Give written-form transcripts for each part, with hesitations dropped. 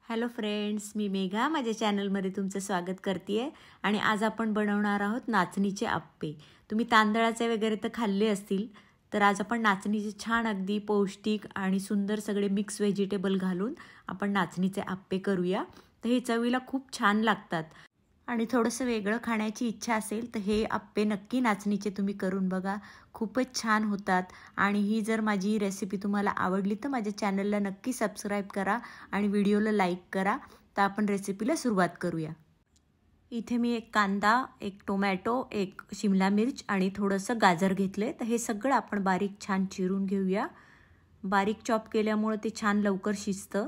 Hello friends, मी मेघा माझ्या चॅनलमध्ये तुमचं स्वागत करते आणि आज आपण बनवणार आहोत नाचणीचे आप्पे। तुम्ही तांदळाचे वगैरे तर खाल्ले असतील, तर आज आपण नाचणीचे छान अगदी पौष्टिक आणि सुंदर सगळे मिक्स व्हेजिटेबल घालून आपण नाचणीचे आप्पे करूया। तर हे चवीला खूप छान लागतात आणि थोडंसं वेगळं खाण्याची इच्छा असेल तर हे आप्पे नक्की नाचणीचे तुम्ही करून बघा, खूपच छान होतात। आणि ही जर माझी रेसिपी तुम्हाला आवडली तर माझ्या चॅनलला नक्की सबस्क्राइब करा आणि व्हिडिओला लाईक करा। तर आपण रेसिपीला सुरुवात करूया। इथे मी एक कांदा, एक टोमॅटो, एक शिमला मिर्च आणि थोडंसं गाजर घेतले। तर हे सगळं आपण बारीक छान चिरून घेऊया। बारीक चॉप केल्यामुळे ते छान लवकर शिजतं।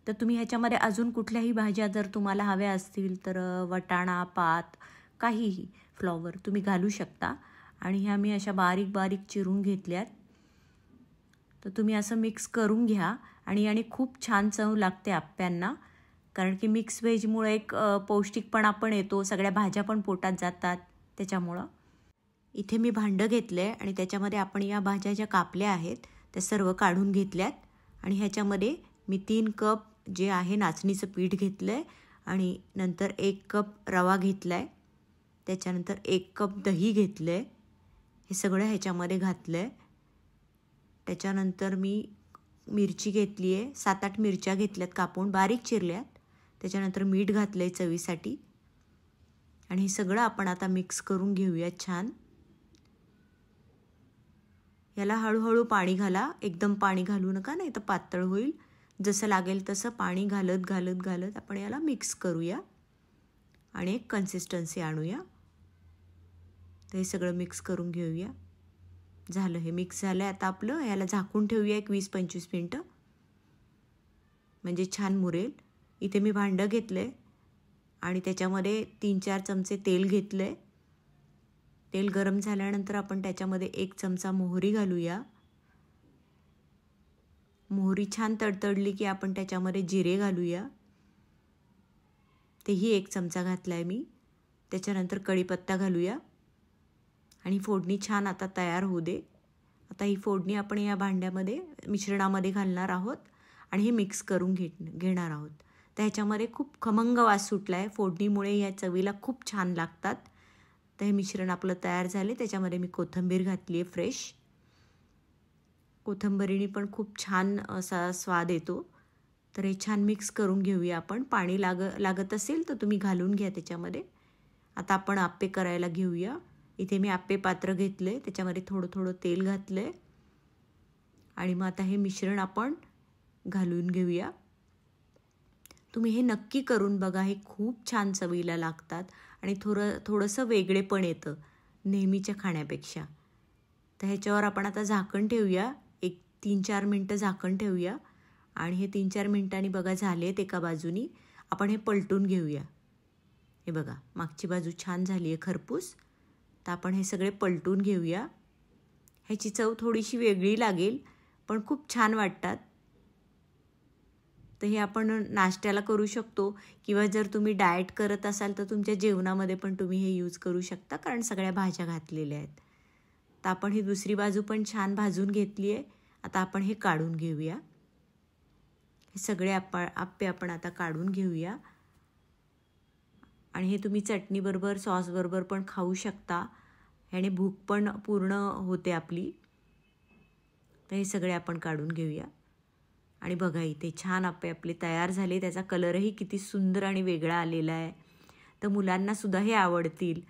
तर तुम्ही ह्याच्यामध्ये अजून कुठल्याही भाज्या जर तुम्हाला हव्या असतील तर वटाणा, पात, काहीही फ्लॉवर तुम्ही घालू शकता। आणि ह्या मी अशा बारीक बारीक चिरून घेतल्यात। तर तुम्ही असं मिक्स करून घ्या आणि खूप छान चव लागते आप्प्यांना, कारण की मिक्स व्हेजमुळे एक पौष्टिकपणा पण येतो, सगळ्या भाज्या पण पोटात जातात त्याच्यामुळं। इथे मी भांडं घेतले आणि त्याच्यामध्ये आपण या भाज्या ज्या कापल्या आहेत त्या सर्व काढून घेतल्यात। आणि ह्याच्यामध्ये मी 3 कप जे आहे नाचणीचं पीठ घेतलंय आणि नंतर 1 कप रवा घेतलाय, त्याच्यानंतर 1 कप दही घेतलंय, हे सगळं ह्याच्यामध्ये घातलंय। त्याच्यानंतर मी मिरची घेतली आहे, 7-8 मिरच्या घेतल्यात कापून बारीक चिरल्यात। त्याच्यानंतर मीठ घातलंय चवीसाठी आणि हे सगळं आपण आता मिक्स करून घेऊया छान। याला हळूहळू पाणी घाला, एकदम पाणी घालू नका, नाही तर पातळ होईल। जसं लागेल तसं पाणी घालत घालत घालत आपण याला मिक्स करूया आणि एक कन्सिस्टन्सी आणूया। तर हे सगळं मिक्स करून घेऊया। झालं, हे मिक्स झालं। आता आपलं याला झाकून ठेवूया एक 20-25 मिनिटं, म्हणजे छान मुरेल। इथे मी भांडं घेतलंय आणि त्याच्यामध्ये 3-4 चमचे तेल घेतलंय। तेल गरम झाल्यानंतर आपण त्याच्यामध्ये 1 चमचा मोहरी घालूया। मोहरी छान तडतडली की आपण त्याच्यामध्ये जिरे घालूया, तेही 1 चमचा घातलाय मी। त्याच्यानंतर कढीपत्ता घालूया आणि फोडणी छान आता तयार होऊ दे। आता ही फोडणी आपण या भांड्यामध्ये मिश्रणामध्ये घालणार आहोत आणि हे मिक्स करून घेणार आहोत। तर ह्याच्यामध्ये खूप खमंग वास सुटलाय, फोडणीमुळे या चवीला खूप छान लागतात। तर हे मिश्रण आपलं तयार झाले। त्याच्यामध्ये मी कोथिंबीर घातली आहे फ्रेश, कोथिंबीरीने पण खूप छान असा स्वाद येतो। तर हे छान मिक्स करून घेऊया आपण। पाणी लागत असेल तर तुम्ही घालून घ्या त्याच्यामध्ये। आता आपण आप्पे करायला घेऊया। इथे मी आप्पे पात्र घेतले, त्याच्यामध्ये थोडं थोडं तेल घातलंय आणि मग आता हे मिश्रण आपण घालून घेऊया। तुम्ही हे नक्की करून बघा, हे खूप छान चवीला लागतात आणि थोडंसं वेगळे पण येतं नेहमीच्या खाण्यापेक्षा। तर ह्याच्यावर आपण आता झाकण ठेवूया, एक 3-4 मिनटं झाकण ठेवूया आणि हे 3-4 मिनटांनी बघा झालेत एका बाजूनी। आपण हे पलटून घेऊया। हे बघा, मागची बाजू छान झाली आहे खरपूस। तर आपण हे सगळे पलटून घेऊया। ह्याची चव थोडीशी वेगळी लागेल पण खूप छान वाटतात। तर हे आपण नाश्त्याला करू शकतो किंवा जर तुम्ही डाएट करत असाल तर तुमच्या जेवणामध्ये पण तुम्ही हे यूज करू शकता, कारण सगळ्या भाज्या घातलेल्या आहेत। तर आपण ही दुसरी बाजू पण छान भाजून घेतली आहे। आता आपण हे काढून घेऊया। हे सगळे आप्पे आपण आता काढून घेऊया आणि हे तुम्ही चटणीबरोबर, सॉसबरोबर पण खाऊ शकता। ह्याने भूक पण पूर्ण होते आपली। तर हे सगळे आपण काढून घेऊया आणि बघा इथे छान आप्पे आपले तयार झाले। त्याचा कलरही किती सुंदर आणि वेगळा आलेला आहे। तर मुलांनासुद्धा हे आवडतील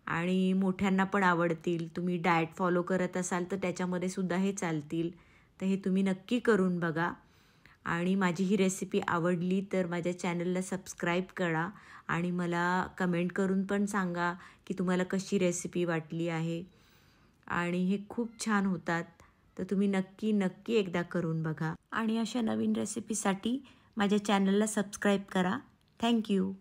आणि मोठ्यांना पण आवडतील। तुम्ही डाएट फॉलो करत असाल तर त्याच्यामध्ये सुद्धा हे चालतील। तर हे तुम्ही नक्की करून बघा आणि माझी ही रेसिपी आवडली तर माझ्या चॅनलला सबस्क्राईब करा आणि मला कमेंट करून पण सांगा की तुम्हाला कशी रेसिपी वाटली आहे। आणि हे खूप छान होतात, तर तुम्ही नक्की एकदा करून बघा आणि अशा नवीन रेसिपीसाठी माझ्या चॅनलला सबस्क्राईब करा। थँक्यू।